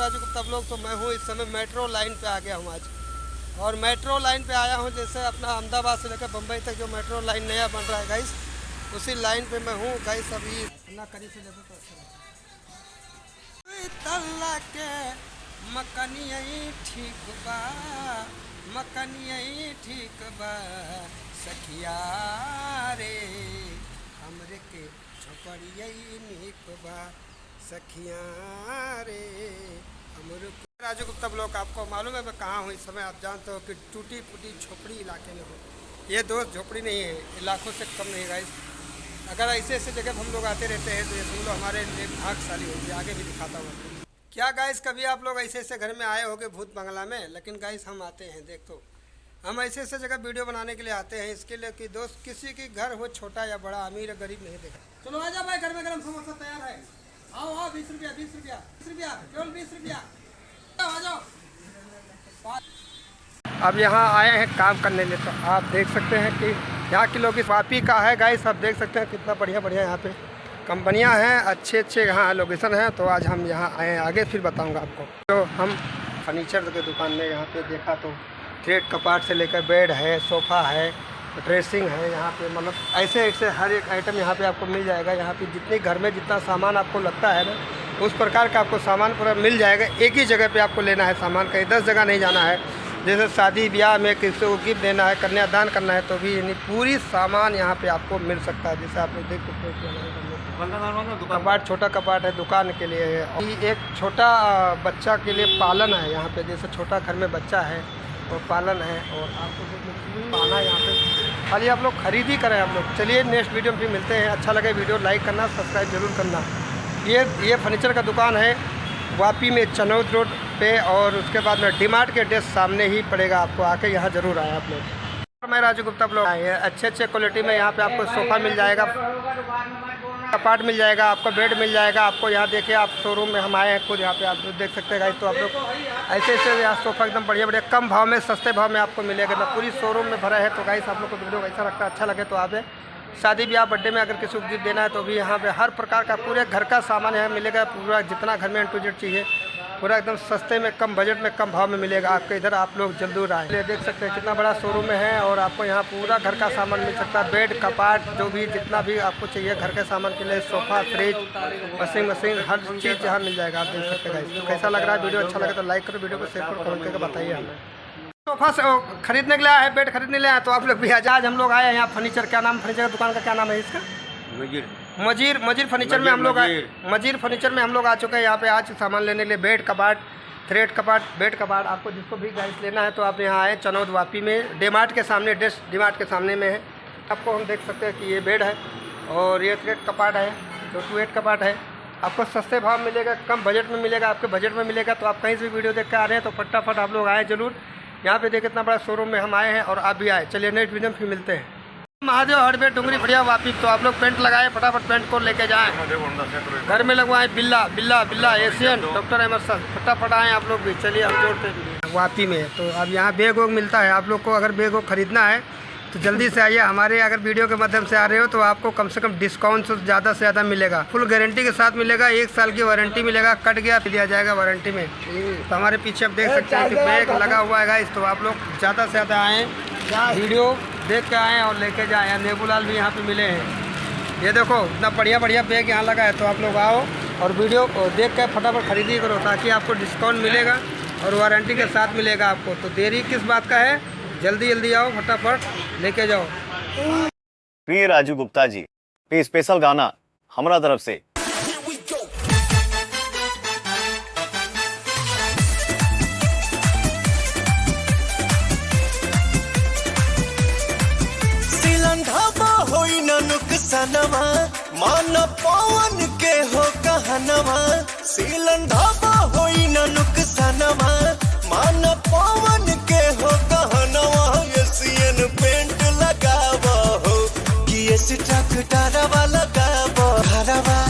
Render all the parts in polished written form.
Raju Gupta blog. तो मैं हूँ इस समय मेट्रो लाइन पे आ गया हूँ आज, और मेट्रो लाइन पे आया हूँ जैसे अपना अहमदाबाद से लेकर बम्बई तक जो मेट्रो लाइन नया बन रहा है गाइस, उसी लाइन पे मैं हूँ गाइस। अभी अल्लाह करीब से देखो तो अच्छा तल्ला के मकनिया ठीक बा, मकनिया ठीक बा सखिया रे, हमरे के झोपड़िया निक बा सखिया रे हमरे। राजू गुप्ता ब्लॉग, आपको मालूम है मैं कहाँ हूँ इस समय? आप जानते हो कि टूटी फूटी झोपड़ी इलाके में हूँ। ये दोस्त झोपड़ी नहीं है, इलाकों से कम नहीं गाइस। अगर ऐसे ऐसे जगह हम लोग आते रहते हैं तो ये समझ लो हमारे लिए भाग्यशाली होगी। आगे भी दिखाता हूँ क्या गाइस, कभी आप लोग ऐसे ऐसे घर में आए होगे भूत बंगला में, लेकिन गाइस हम आते हैं। देख तो हम ऐसे ऐसे जगह वीडियो बनाने के लिए आते हैं, इसके लिए कि दोस्त किसी की घर हो छोटा या बड़ा, अमीर या गरीब नहीं देखा। चलो आ जाओ भाई, घर में गरम समोसा तैयार है। आओ आओ, 20 रुपया 20 रुपया 20 रुपया, केवल 20 रुपया, आ जाओ। अब यहाँ आए हैं काम करने लिए, तो आप देख सकते हैं कि यहाँ की लोग वापी का है गाइस। आप देख सकते हैं कितना बढ़िया बढ़िया यहाँ पे कंपनियाँ हैं, अच्छे अच्छे यहाँ लोकेशन है। तो आज हम यहाँ आए हैं, आगे फिर बताऊँगा आपको। तो हम फर्नीचर की दुकान में यहाँ पे देखा तो ट्रेड कपाट से लेकर बेड है, सोफ़ा है, ड्रेसिंग है। यहाँ पे मतलब ऐसे ऐसे हर एक आइटम यहाँ पे आपको मिल जाएगा। यहाँ पे जितने घर में जितना सामान आपको लगता है ना, उस प्रकार का आपको सामान पूरा मिल जाएगा। एक ही जगह पे आपको लेना है सामान, कहीं 10 जगह नहीं जाना है। जैसे शादी ब्याह में किसी को गिफ्ट देना है, कन्यादान करना है, तो भी यानी पूरी सामान यहाँ पे आपको मिल सकता है। जैसे आप लोग देख सकते हैं कपाट, छोटा कपाट है, दुकान के लिए है। और एक छोटा बच्चा के लिए पालन है यहाँ पे, जैसे छोटा घर में बच्चा है और पालन है। और आपको पाना यहाँ पे खाली आप लोग खरीद ही करें आप लोग। चलिए नेक्स्ट वीडियो में फिर मिलते हैं। अच्छा लगे वीडियो लाइक करना, सब्सक्राइब जरूर करना। ये फर्नीचर का दुकान है वापी में चनौद रोड पे, और उसके बाद में डीमार्ट के डेस्क सामने ही पड़ेगा। आपको आके यहाँ ज़रूर आए आप लोग। मैं राजू गुप्ता ब्लॉग आए हैं, अच्छे अच्छे क्वालिटी में यहाँ पे आपको सोफ़ा मिल जाएगा, कपाट मिल जाएगा, आपको बेड मिल जाएगा। आपको यहाँ देखिए, आप शोरूम में हम आए हैं खुद, यहाँ पे आप देख सकते हैं गाइस। तो आप लोग ऐसे ऐसे यहाँ सोफ़ा एकदम बढ़िया बढ़िया कम भाव में, सस्ते भाव में आपको मिलेगा ना। पूरी शोरूम में भरा है। तो गाइस आप लोग को वीडियो ऐसा लगता है, अच्छा लगे तो आप शादी ब्याह बर्थडे में अगर किसी को गिफ्ट देना है तो भी यहाँ पे हर प्रकार का पूरे घर का सामान यहाँ मिलेगा। पूरा जितना घर में ए टू जेड चाहिए पूरा एकदम सस्ते में, कम बजट में, कम भाव में मिलेगा आपके इधर। आप लोग जल्दी आए। देख सकते हैं कितना बड़ा शोरूम है, और आपको यहाँ पूरा घर का सामान मिल सकता है। बेड, कपाट, जो भी जितना भी आपको चाहिए घर के सामान के लिए, सोफ़ा, फ्रिज, वॉशिंग मशीन, हर चीज़ यहाँ मिल जाएगा। आप देख सकते हैं। तो कैसा लग रहा है वीडियो? अच्छा लगे तो लाइक करो, वीडियो को शेयर करो, कमेंट करके बताइए हमें। सोफ़ा से खरीदने के लिए आया है, बेड खरीदने के लिए आया, तो आप लोग भी आज हम लोग आए हैं यहाँ फर्नीचर। क्या नाम फर्नीचर का दुकान का क्या नाम है इसका? मजीर फर्नीचर में हम लोग आए। मजीर फर्नीचर में हम लोग आ चुके हैं यहाँ पे आज सामान लेने के लिए। बेड, कपाट, थ्रेड कपाट, बेड कपाट, आपको जिसको भी गाइस लेना है तो आप यहाँ आए चनौद वापी में, डीमार्ट के सामने, डीमार्ट के सामने में है। आपको हम देख सकते हैं कि ये बेड है और ये थ्रेड कपाट है, जो 2-8 कपाट है। आपको सस्ते भाव मिलेगा, कम बजट में मिलेगा, आपके बजट में मिलेगा। तो आप कहीं से भी वीडियो देख कर आ रहे हैं तो फटाफट आप लोग आए जरूर। यहाँ पे देखिए कितना बड़ा शोरूम में हम आए हैं, और आप भी आए। चलिए नेक्स्ट वीडियो में फिर मिलते हैं। महादेव हार्डवेयर डुंगरी बढ़िया वापी। तो आप लोग पेंट लगाए, फटाफट पेंट को लेके जाएं, घर में लगवाएं। बिल्ला एशियन, डॉक्टर एमरसन, फटाफट आएँ आप लोग भी। चलिए हम जोड़ते हैं वापी में। तो अब यहाँ बैग वोग मिलता है। आप लोग को अगर बैग वोग खरीदना है तो जल्दी से आइए। हमारे अगर वीडियो के माध्यम से आ रहे हो तो आपको कम से कम डिस्काउंट ज़्यादा से ज़्यादा मिलेगा। फुल गारंटी के साथ मिलेगा, 1 साल की वारंटी मिलेगा, कट गया दिया जाएगा वारंटी में। तो हमारे पीछे आप देख सकते हैं कि बैग लगा हुआ है गाइस। तो आप लोग ज़्यादा से ज़्यादा आएँ, वीडियो देख के आएँ और लेके जाएँ। नेबूलाल भी यहाँ पे मिले हैं। ये देखो इतना बढ़िया बढ़िया बैग यहाँ लगा है। तो आप लोग आओ और वीडियो देख के फटाफट खरीदी करो, ताकि आपको डिस्काउंट मिलेगा और वारंटी के साथ मिलेगा आपको। तो देरी किस बात का है, जल्दी आओ, फटाफट लेके जाओ। प्रिय राजू गुप्ता जी पे स्पेशल गाना हमारा तरफ से। नुकसानवा मान पवन के हो कहनवा, सीलन ढाबा होई न नुकसानवा, मान पवन के हो कहनवा। एशियन पेंट लगावा हो कि ट्रैक्टरवा लगावा, घरवा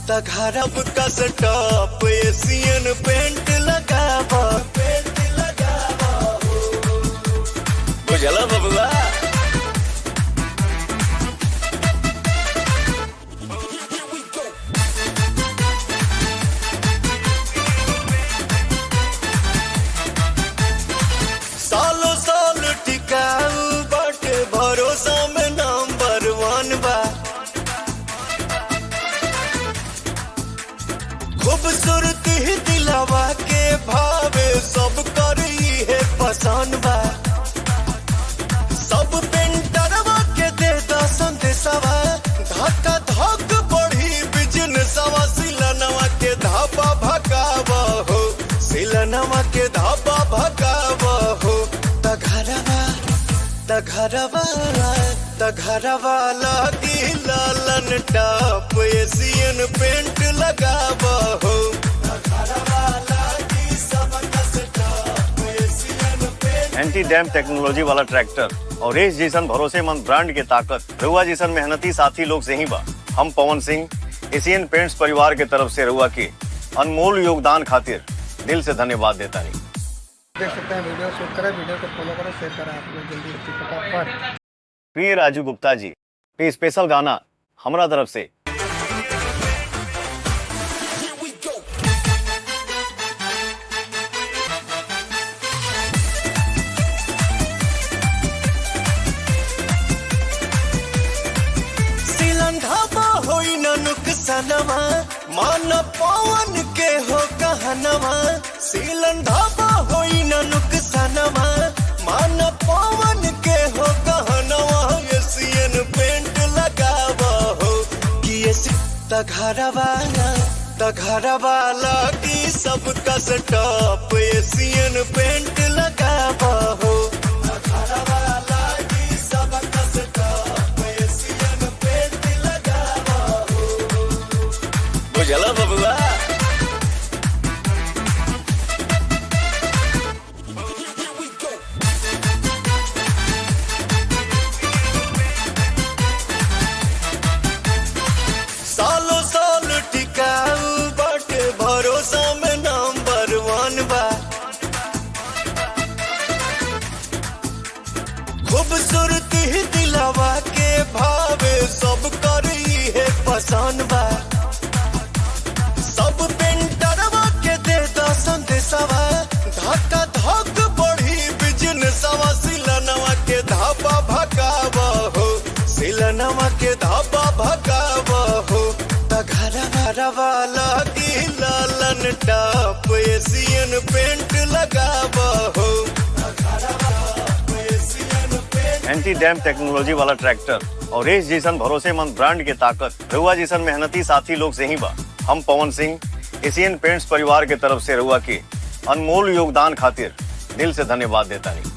त घरब का स्टॉप एशियन पेंट लगावा, पेंट लगावा हो। बुझला बबुआ? खूबसूरती दिलावा के भावे सब करी है पसंद बा सब पेंटरवा के दे संदेशवा धक्का धक बढ़ी बिजनेसवा सिलनवा के धापा भगावा हो सिलनवा के धापा भगावा हो घरवा लगी लालन टाप एशियन पेंट लगावा हो घरवा लगी सबकस top Asian paint. Anti damp technology वाला ट्रैक्टर और रेस जैसन भरोसेमंद ब्रांड के ताकत रउआ जैसन मेहनती साथी लोग से ही बा। हम पवन सिंह एशियन पेंट्स परिवार के तरफ से रउआ के अनमोल योगदान खातिर दिल से धन्यवाद देता नहीं। देख सकते हैं वीडियो शूट करें, वीडियो को फॉलो करें, शेयर करें आप लोग जल्दी फटाफट। प्रिय राजू गुप्ता जी पे स्पेशल गाना हमरा तरफ से। सिलंधावा होई न नुकसानवा मान पवन के हो कहनवा सिलंधावा होई न नुकसानवा मान पवन के हो कहनवा एशियन पेंट लगावा हो कि घरवा लगी सबका स्टॉप एशियन पेंट लगावा हो घरवा लगी सबका स्टॉप एशियन पेंट लगावा हो बुझला बबुआ। सालों साल टिकाऊ बाटे भरोसा में नंबर 1 बा खूबसूरती दिलावा के भावे सब करी है पसंद बा सब पेंटरवा के दे संदेशवा धक्का धक बढ़ी बिजनेसवा सिलनवा के धापा भगावा हो सिलनवा के धापा भगावा हो घरवा लगी लालन टाप एशियन पेंट लगावा हो एंटी डैम टेक्नोलॉजी वाला ट्रैक्टर और रेस जैसन भरोसेमंद ब्रांड के ताकत रउआ जैसन मेहनती साथी लोग से ही बा। हम पवन सिंह एशियन पेंट्स परिवार के तरफ से रउआ के अनमोल योगदान खातिर दिल से धन्यवाद देता नहीं।